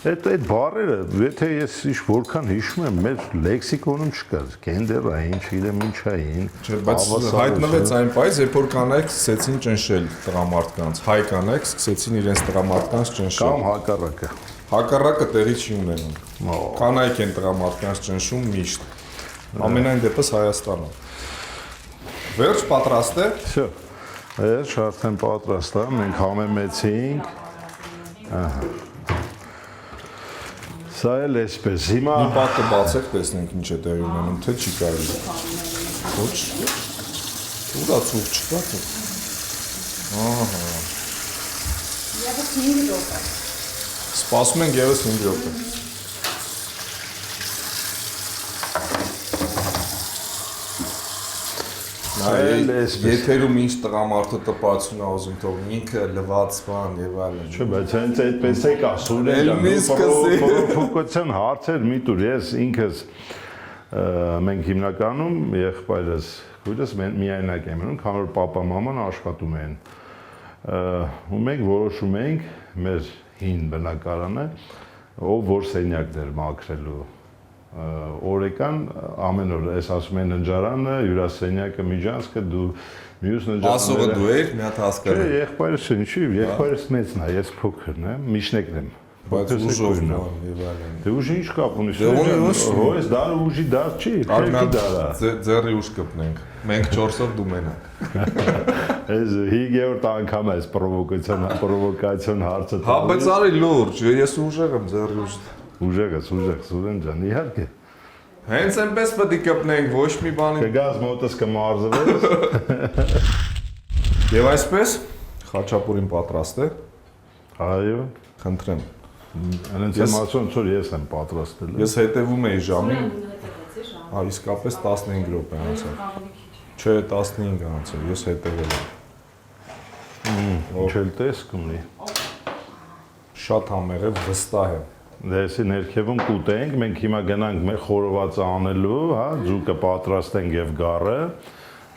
Այդ բառերը, եթե ես ինչ որքան հիշում եմ, մեր լեքսիկոնում չկար։ Գենդերային, չգիտեմ ինչային։ Չէ, բայց հայտնվեց այն պայծ, երբ որ կանայք սկսեցին ճնշել տղամարդկանց, հայ կանայք սկսեցին իրենց տղամարդկանց ճնշել։ Կամ հակառակը։ Հակառակը տեղի չի ունենում։ Կանայք են տղամարդկանց ճնշում միշտ։ Ամենայն դեպս Հայաստանում։ Վերջ պատրաստ է։ Всё։ Այս արդեն պատրաստ է, մենք համեմեցինք։ Ահա։ Սա էլ էսպես։ Հիմա Մի պատը բացեք, տեսնենք ինչ է տեղի ունենում, թե չի կարելի։ Ոչ։ Ուրա ցուղ չկա թե։ Ահա։ Եվս 5 րոպե։ Սպասում ենք եւս 5 րոպե։ Եթերում ինչ տղամարդը տպացուն է ուզում թողնի, ինքը լվաց բան եւ այլն։ Չէ, բայց հենց այդպես է ասում։ Պրովոկացիոն հարցեր մի տուր, ես ինքս մենք հիմնականում եղբայրս, քույրս միայնակ եմ անում, քանի որ papa մաման աշխատում են։ Ու մենք որոշում ենք մեր հին բնակարանը, ով որ սենյակներ մաքրելու օրեկան ամեն օր ես ասում են ննջարանը, հյուրասենյակը, միջանցքը դու մյուս ննջարանները։ Ասողը դու ես, մի հատ հասկանում։ Չէ, եղբայրս ինչի, եղբայրս մեծն է, ես փոքրն եմ, միջնեկն եմ։ Բայց ուժով եւ այլն։ Դե ուժի ինչ կապ ունի։ Հոյս դարը ուժի դար չի, քերքի դարա։ Ձեռի ուժ կպնենք։ Մենք 4-ով դու մենակ։ Այս 5-րդ անգամ է պրովոկացիոն հարցը։ Հա, բայց արի լուրջ, ես ուժեղ եմ ձեռի ուժ։ Ուժեղ, Սուրեն ջան, իհարկե։ Հենց այնպես պետք է կպնենք, ոչ մի բանի։ Կգազ մոտս կմարզվես։ Եվ այսպես խաչապուրին պատրաստ է։ Այո։ Խնդրեմ։ Այնց եմ ասում, որ ես եմ պատրաստել։ Ես հետևում էի ժամին։ Իսկապես 15 րոպե անցավ։ Չէ, 15 անցավ, ես հետևել եմ։ Ինչ էլ տեսք ունի։ Շատ համեղ է, վստահ եմ։ Դեսի ներքևում կուտենք, մենք հիմա գնանք մեր խորովածը անելու, հա, ձուկը պատրաստենք եւ գառը։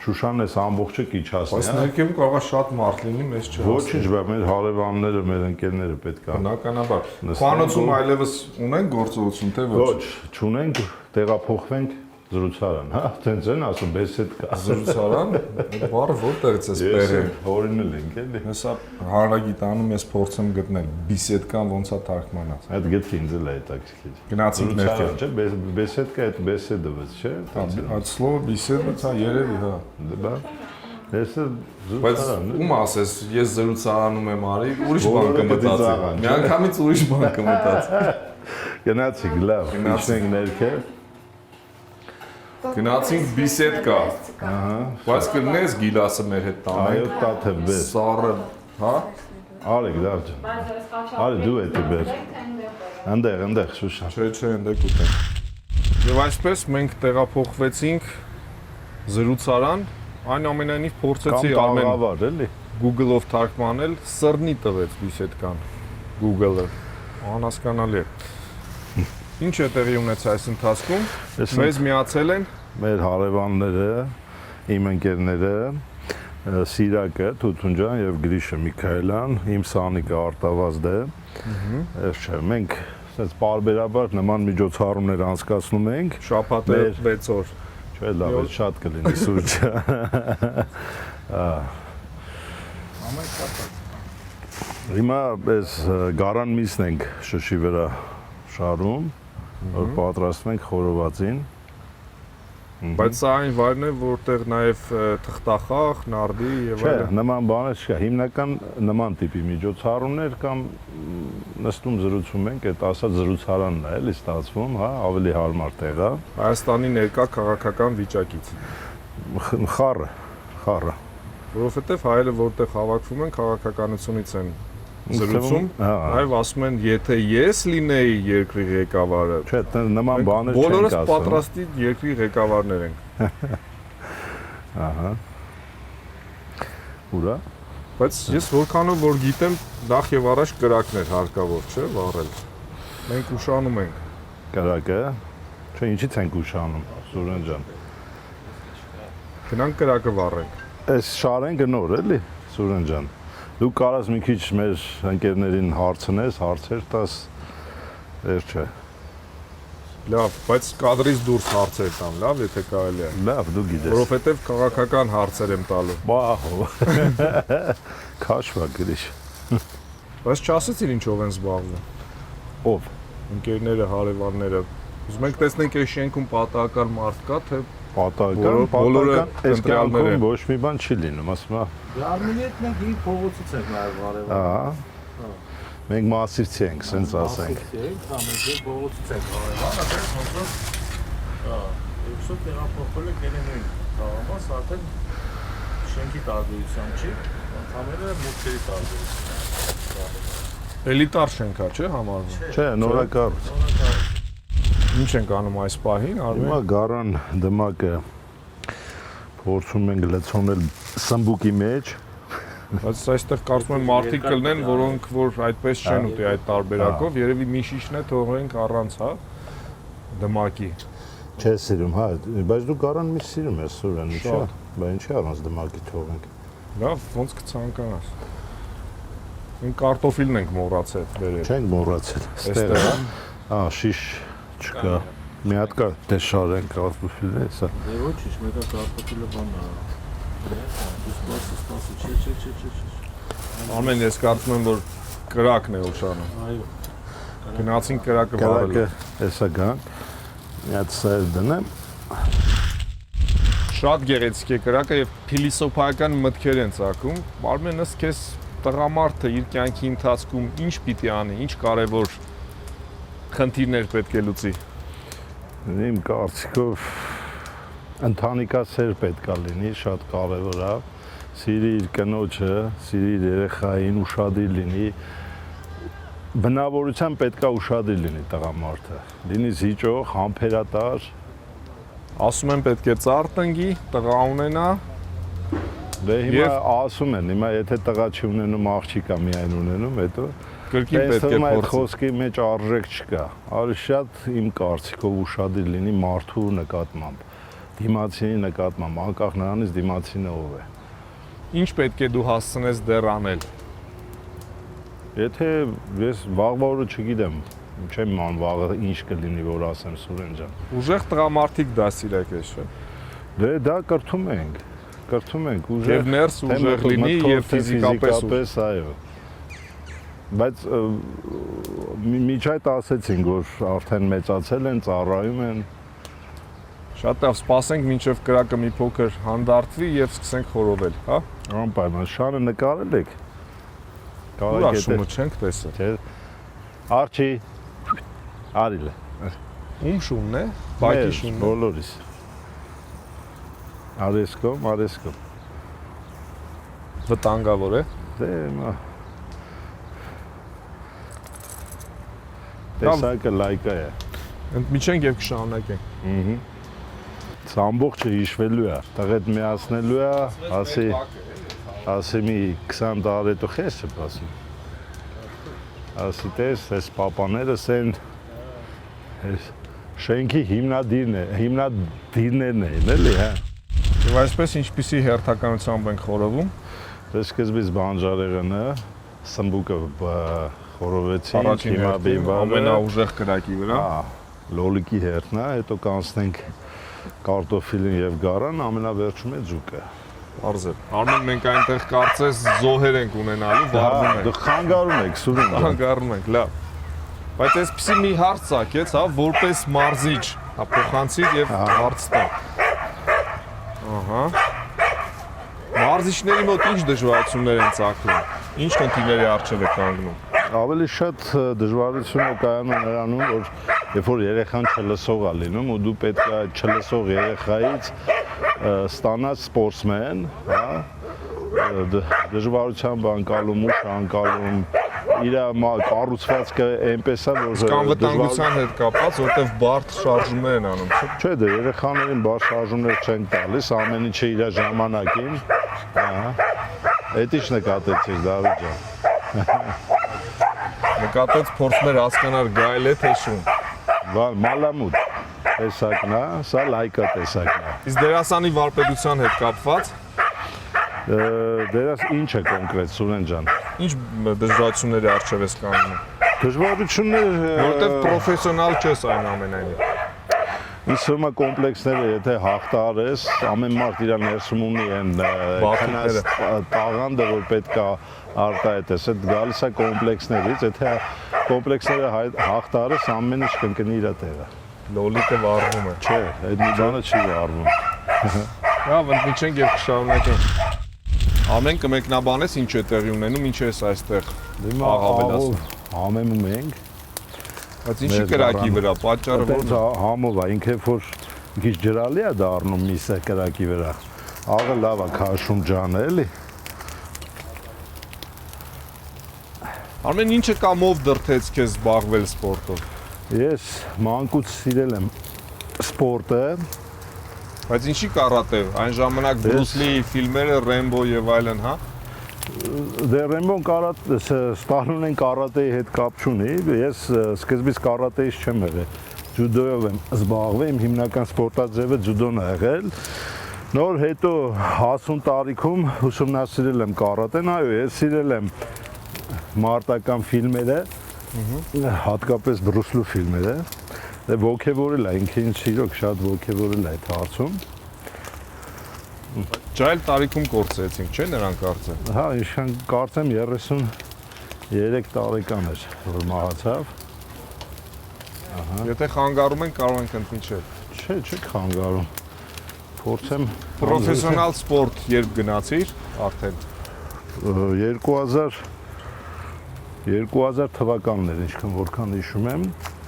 Շուշանն էս ամբողջը կիչացնի, Բայց ներքևում կարող է շատ մարդ լինի, մեզ չհասնի։ Ոչինչ, բայց մեր հարևանները, մեր ընկերները պետք է։ Բնականաբար։ Խանութում այլևս ունեն գործողություն, թե ոչ։ Ոչ, չունենք, տեղափոխվենք զրուցարան, հա, տենց են ասում, բեսեդկա։ Զրուցարան, բառը որտեղից ես բերել։ Հորինել ենք, էլի։ Հեսա հանրագիտանում ես փորձեմ գտնել բիսեդկան ոնց է թարգմանած։ Այդ գետի ինձ էլ է հետաքրքիր։ Գնացինք ներքև։ Չէ, բեսեդկա այդ բեսեդովից, չէ։ Այդ սլովը բիսեդը ցա երևի, հա։ Դա ես Բայց զրուցարան։ ում ասես, ես զրուցարանում եմ արի, ուրիշ բան կմտածի։ Միանգամից ուրիշ բան կմտածի։ Գնացինք, լավ, իջնենք ներքև։ Գնացինք բիսեդկա։ Ահա։ Բայց կլնես գիլասը մեր հետ տանենք։ Այո, տաթե բեր։ Սառը, հա։ Արեք դարձ։ Արի դու էդի բեր։ Այնտեղ, Շուշան։ Չէ, ընդեք ուտենք։ Եվ այսպես մենք տեղափոխվեցինք զրուցարան, այնուամենայնիվ փորձեցի ամեն Աղավար, էլի։ Google-ով թարգմանել, սրնի տվեց բիսեդկան Google-ը։ Անհասկանալի է։ Ինչ է տեղի ունեցել այս ընթացքում։ Մեզ միացել են Մեր հարևանները, իմ ընկերները, Սիրակը, Թութուն ջան եւ Գրիշը Միքայելյան, իմ Սանիկը Արտավազդ է։ Այս չէ, մենք այսպես բարբերաբար նման միջոցառումներ անցկացնում ենք։ շաբաթը 6 օր։ Չէ, լավ է, շատ կլինի սուրճը։ Հիմա այս գարան միսն ենք շշի վրա շարում, որ պատրաստում ենք խորովածին։ Բայց սա այն վայրն է, որտեղ նաև թղթախաղ, նարդի եւ Չէ, այլն։ նման բաներ չկա։ Հիմնական նման տիպի միջոցառումներ կամ նստում զրուցում ենք, այդ ասած զրուցարանն է, էլի ստացվում, հա, ավելի հարմար տեղ է։ Հայաստանի ներկա քաղաքական վիճակից։ Խառը։ Որովհետեւ հայերը որտեղ հավաքվում են, քաղաքականությունից են զրուցում, հա։ այլ ասում են, եթե ես լինեի երկրի ղեկավարը, Չէ, նման բաներ չենք բոլորս ասում։ պատրաստի երկրի ղեկավարներ ենք։ Ահա։ Ուրա։ Բայց ես որքանով որ գիտեմ, նախ եւ առաջ կրակներ հարկավոր չէ, վառել։ Մենք ուշանում ենք։ Կրակը։ Չէ, ինչի՞ց ենք ուշանում, Սուրեն ջան։ Գնանք կրակը վառենք։ Այս շարենքը նոր էլի, Սուրեն ջան։ Դու կարաս մի քիչ մեր ընկերներին հարցնես, հարցեր տաս, չէ։ Լավ, բայց կադրից դուրս հարցեր տամ, լավ, եթե կարելի է։ Լավ, դու գիտես։ Որովհետեւ քաղաքական հարցեր եմ տալու։ Բահո։ Քաշվա գրիշ։ Բայց չասեցիր ինչով են զբաղվում։ Ով։ Ընկերները, հարևանները։ Ուզում եք տեսնենք այս շենքում պատահական մարդ կա, թե Բոլորը այս կյանքում ոչ մի բան չի լինում, ասում եմ։ Գարմինի հետ մենք իր փողոցից ենք նաև արևը։ Ահա։ Մենք մասիրցի ենք, սենց ասենք։ Մենք փողոցից ենք արևը, այսօր տեղափոխվել ենք գնենք քաղաքաց, արդեն շենքի տարբերության չի, ընդհանրապես մուտքերի տարբերություն։ էլիտար շենք է, չէ՞ համարվում։ Չէ, նորակառույց։ Ինչ ենք անում այս պահին, Հիմա գարան դմակը փորձում ենք լցոնել սմբուկի մեջ։ Բայց այստեղ կարծում եմ մարդիկ կլինեն, որոնք որ այդպես չեն ուտի այդ տարբերակով, երևի մի շիշն է թողենք առանց, հա, դմակի։ Չէ, սիրում, հա, բայց դու գարան մի սիրում ես, Սուրեն, ինչա, բայց ինչի առանց դմակի թողենք։ Լավ, ոնց կցանկանաս։ Մենք կարտոֆիլն ենք մոռացել բերել։ Չենք մոռացել։ Այստեղ, հա, շիշ չկա։ Մի հատ կա, դե շարեն կարտոֆիլն է, սա։ Դե ոչինչ, մեկը կարտոֆիլը բան է։ Չէ։ Ամեն ես կարծում եմ, որ կրակն է ուշանում։ Այո։ Գնացինք կրակը վառել։ Կրակը հեսա գան։ Մի հատ սա դնեմ։ Շատ գեղեցիկ է կրակը եւ փիլիսոփայական մտքեր են ծագում։ Արմենս քեզ տղամարդը իր կյանքի ընթացքում ինչ պիտի անի, ինչ կարևոր խնդիրներ պետք է լուծի։ Իմ կարծիքով ընտանիքասեր պետք է լինի, շատ կարևոր է։ սիրի իր կնոջը, սիրի իր երեխային, ուշադիր լինի։ Բնավորության պետքա ուշադիր լինի տղամարդը։ Լինի զիջող, համբերատար։ Ասում են պետք է ծառ տնկի, տղա ունենա։ Դե հիմա ասում են, հիմա եթե տղա չի ունենում, աղջիկա միայն ունենում, հետո Կրկին պետք է այդ փորձի։ խոսքի մեջ արժեք չկա։ Արի շատ իմ կարծիքով ուշադիր լինի մարդու նկատմամբ, դիմացինի նկատմամբ, անկախ նրանից դիմացինը ով է։ Ինչ պետք է դու հասցնես դեռ անել։ Եթե ես վաղվա օրը չգիտեմ, չեմ ման վաղը ինչ կլինի, որ ասեմ Սուրեն ջան։ Ուժեղ տղամարդիկ դասիրակ է, չէ՞։ Դե դա կրթում ենք ուժեղ։ Եվ ներս ուժեղ լինի եւ ֆիզիկապես այո։ Բայց միջայտ ասեցինք, որ արդեն մեծացել են, ծառայում են։ Շատ լավ, սպասենք մինչև կրակը մի փոքր հանդարտվի եւ սկսենք խորովել, հա։ Անպայման շանը նկարել եք։ Ուր աշումը չենք տեսել։ Չէ։ Արչի արիլ է։ Ում շունն է։ Բակի շունն է։ Բոլորիս։ Արեսկոմ։ Վտանգավոր է։ Դե մա։ Տեսակը լայկա է։ Ընդմիջենք եւ կշարունակենք։ Ամբողջը հիշվելու է, տղետ միացնելու է, ասի մի 20 տարի հետո խես չպասի։ Ասի տես, այս պապաներս են շենքի հիմնադիրներն են, էլի, հա։ Եվ այսպես ինչպիսի հերթականությամբ ենք խորովում։ Դե սկզբից բանջարեղենը, սմբուկը խորովեցին, հիմա բիվարը։ Ամենաուժեղ կրակի վրա։ Լոլիկի հերթն է, հետո կանցնենք կարտոֆիլին եւ գարան, ամենավերջում է ձուկը։ Արզե։ Արմեն մենք այնտեղ կարծես զոհեր ենք ունենալու, վառվում ենք։ Դու խանգարում եք, Սուրեն։ Խանգարում ենք, լավ։ Բայց այսպեսի մի հարց ցակեց, հա, որպես մարզիչ, հա, փոխանցիր եւ հարց տա։ Ահա։ Մարզիչների մոտ ինչ դժվարություններ են ցակվում։ Ինչ խնդիրների առջև է կանգնում։ Ավելի շատ դժվարություն է կայանում նրանում, որ երբ որ երեխան չլսող է լինում ու դու պետք է այդ չլսող երեխայից ստանաս սպորտսմեն, հա, դժվարությամբ անկալում, ուշ անկալում, իր կառուցվածքը այնպես է, որ անվտանգության հետ կապված, որտեվ բարդ շարժումներ են անում, չէ՞։ Չէ, դե երեխաներին բարդ շարժումներ չեն տալիս, ամեն ինչը իր ժամանակին, ահա։ Այդ ինչ նկատեցիք, Դավիթ ջան։ Նկատեց փորձներ հասկանալ գայլ է թե շուն։ Մալամուտ տեսակն է, սա լայկա տեսակն է։ Իսկ դերասանի վարպետության հետ կապված Դերաս ինչ է կոնկրետ Սուրեն ջան։ ինչ դժվարությունների առջև ես կանգնում։ Դժվարություններ, Որտեվ պրոֆեսիոնալ չես այն ամենայնի։ Ինձ թվում է կոմպլեքսները, եթե հաղթարես, ամեն մարդ իր ներսում ունի այն տաղանդը, որ պետք է արտահայտես, այդ գալիս է կոմպլեքսներից, եթե կոմպլեքսները հաղթարես, ամեն ինչ կընկնի իր տեղը։ Լոլիկը վառվում է։ Չէ, այդ մի բանը չի վառվում։ Լավ, ընդմիջենք եւ կշարունակենք։ Ամեն կմեկնաբանես ինչ է տեղի ունենում, ինչ ես այստեղ աղավելացնում։ Համեմում ենք։ Բայց ինչի կրակի վրա, պատճառը ո՞րն է։ Համով է, ինքը որ մի քիչ ջրալի է դառնում միսը կրակի վրա։ Աղը լավ է քաշում ջանը, էլի։ Արմեն ինչը կամով դրթեց քեզ զբաղվել սպորտով։ Ես մանկուց սիրել եմ սպորտը։ Բայց ինչի կարատե, այն ժամանակ Բրուս Լիի ֆիլմերը, Ռեմբո եւ այլն, հա։ Դե Ռեմբոն Ստալոնեն կարատեի հետ կապ չունի, ես սկզբից կարատեից չեմ եղել, ջուդոյով եմ զբաղվել, իմ հիմնական սպորտաձևը ջուդոն է եղել, նոր հետո 60 տարիքում ուսումնասիրել եմ կարատեն, այո, ես սիրել եմ մարտական ֆիլմերը, հատկապես Բրուս Լի ֆիլմերը, դե ոգևորել է, ինքը ինձ իրոք շատ ոգևորել է այդ հարցում։ Ջայլ տարիքում կորցրեցինք, չէ՞ նրան կարծեմ։ Հա, իշան կարծեմ 33 տարեկան էր, որ մահացավ։ Եթե խանգարում են, կարող ենք ընդմիջել։ Չէ, չեք խանգարում։ Փորձեմ Պրոֆեսիոնալ սպորտ երբ գնացիր արդեն 2000 թվականն էր, ինչքան որքան հիշում եմ։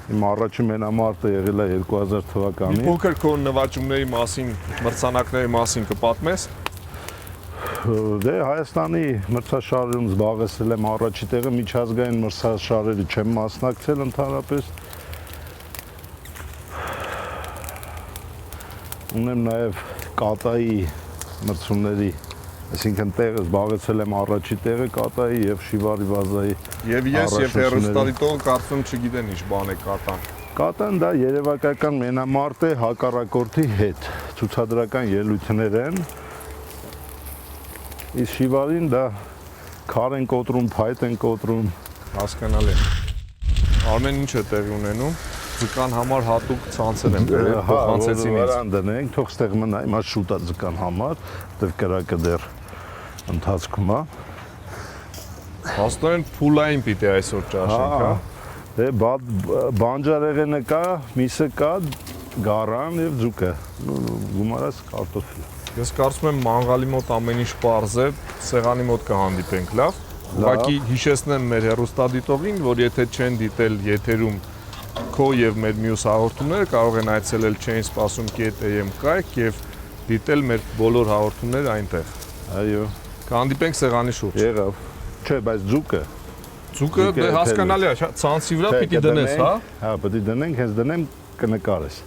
Իմ առաջին մենամարտը եղել է 2000 թվականին։ Մի փոքր քո նվաճումների մասին, մրցանակների մասին կպատմես։ Դե Հայաստանի մրցաշարերում զբաղեցրել եմ առաջի տեղը, միջազգային մրցաշարերի չեմ մասնակցել ընդհանրապես։ Ունեմ նաև կատայի մրցումների, այսինքն տեղը զբաղեցրել եմ առաջի տեղը կատայի եւ շիվարի վազայի։ Եվ ես եւ հերոստատիտողը կարծում չգիտեն ինչ բան է կատան։ Կատան դա երևակայական մենամարտ է հակառակորդի հետ, ցուցադրական ելույթներ են։ Իսկ շիվարին դա քար են կոտրում, փայտ են կոտրում։ Հասկանալի։ Արմեն ինչ է տեղի ունենում։ Ձկան համար հատուկ ցանցեր են բերել, փոխանցեցին ինձ։ Վարան դնենք, թող ստեղ մնա, հիմա շուտ է ձկան համար, դեռ կրակը դեռ ընթացքում է։ Հաստորեն փուլային պիտի այսօր ճաշենք, հա։ Դե բանջարեղենը կա, միսը կա, գարան եւ ձուկը։ Գումարած կարտոֆիլ։ Ես կարծում եմ մանգալի մոտ ամեն ինչ պարզ է, սեղանի մոտ կհանդիպենք, լավ։ Ուղղակի հիշեցնեմ մեր հեռուստադիտողին, որ եթե չեն դիտել եթերում քո եւ մեր մյուս հաղորդումները, կարող են այցելել chainspassum.am կայք եւ դիտել մեր բոլոր հաղորդումները այնտեղ։ Այո։ Կհանդիպենք սեղանի շուրջ։ Եղավ։ Չէ, բայց Ձուկը դե հասկանալի է, ցանցի վրա պիտի դնես, հա։ Հա, պիտի դնենք, հենց դնեմ կնկարես։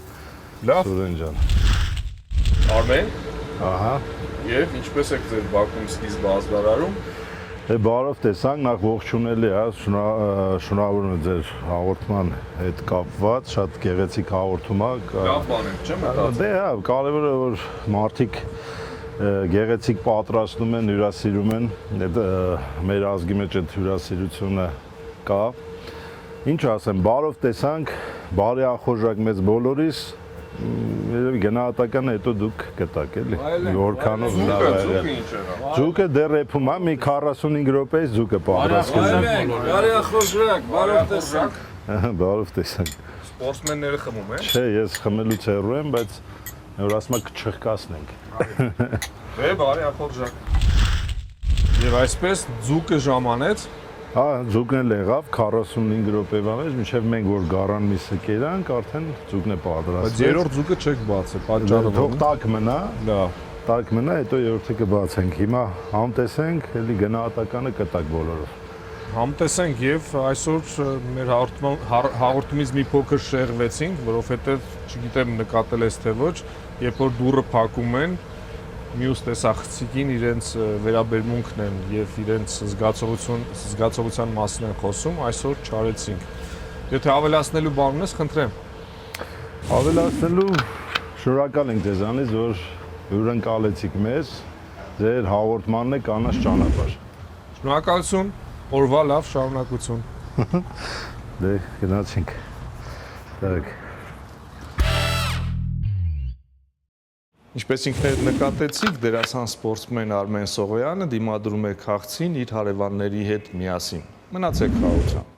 Լավ։ Սուրեն ջան։ Արմեն, Ահա։ եւ ինչպես եք ձեր Բաքվում սկիզբը ազգարարում։ Դե բարով տեսանք, նախ ողջունելի է, շնորհավորում եմ ձեր հաղորդման հետ կապված, շատ գեղեցիկ հաղորդում է։ Լավ բան է, չէ՞ մտածում։ Դե հա, կարևորը որ մարդիկ գեղեցիկ պատրաստում են, հյուրասիրում են, այդ մեր ազգի մեջ այդ հյուրասիրությունը կա։ Ինչ ասեմ, բարով տեսանք, բարի ախորժակ մեզ բոլորիս, երևի գնահատականը հետո դուք գտաք էլի, որքանով լավ է եղել։ Ձուկը դեռ եփում է, մի 45 րոպեից ձուկը պատրաստվում է։ Բարի ախորժակ, բարով տեսանք։ Բարով տեսանք։ Սպորտսմենները խմում են։ Չէ, ես խմելուց հեռու եմ, բայց որ ասում եք չխկացնենք։ Դե բարի ախորժակ։ Եվ այսպես ձուկը ժամանեց։ Հա, ձուկն էլ եղավ 45 րոպեվա մեջ, մինչև մենք որ գարան միսը կերանք, արդեն ձուկն է պատրաստվել։ Բայց երրորդ ձուկը չեք բացել, պատճառը Թող տակ մնա, լավ։ տակ մնա, հետո երրորդը կբացենք։ Հիմա համտեսենք, էլի գնահատականը կտակ բոլորով։ Համտեսենք եւ այսօր մեր հաղորդումից մի փոքր շեղվեցինք, որովհետեւ չգիտեմ նկատել ես թե ոչ, երբ որ դուռը փակում են, մյուս տեսախցիկին իրենց վերաբերմունքն են եւ իրենց զգացողության մասին են խոսում, այսօր չարեցինք։ Եթե ավելացնելու բան ունես, խնդրեմ։ Ավելացնելու շնորհակալ ենք ձեզանից, որ հյուրընկալեցիք մեզ, ձեր հաղորդմանն է կանաչ ճանապարհ։ Շնորհակալություն, օրվա լավ շարունակություն։ Դե գնացինք։ Так. Ինչպես ինքներդ նկատեցիք, դերասան սպորտսմեն Արմեն Սողոյանը դիմադրում է քաղցին իր հարևանների հետ միասին։ Մնացեք խաղաղությամբ։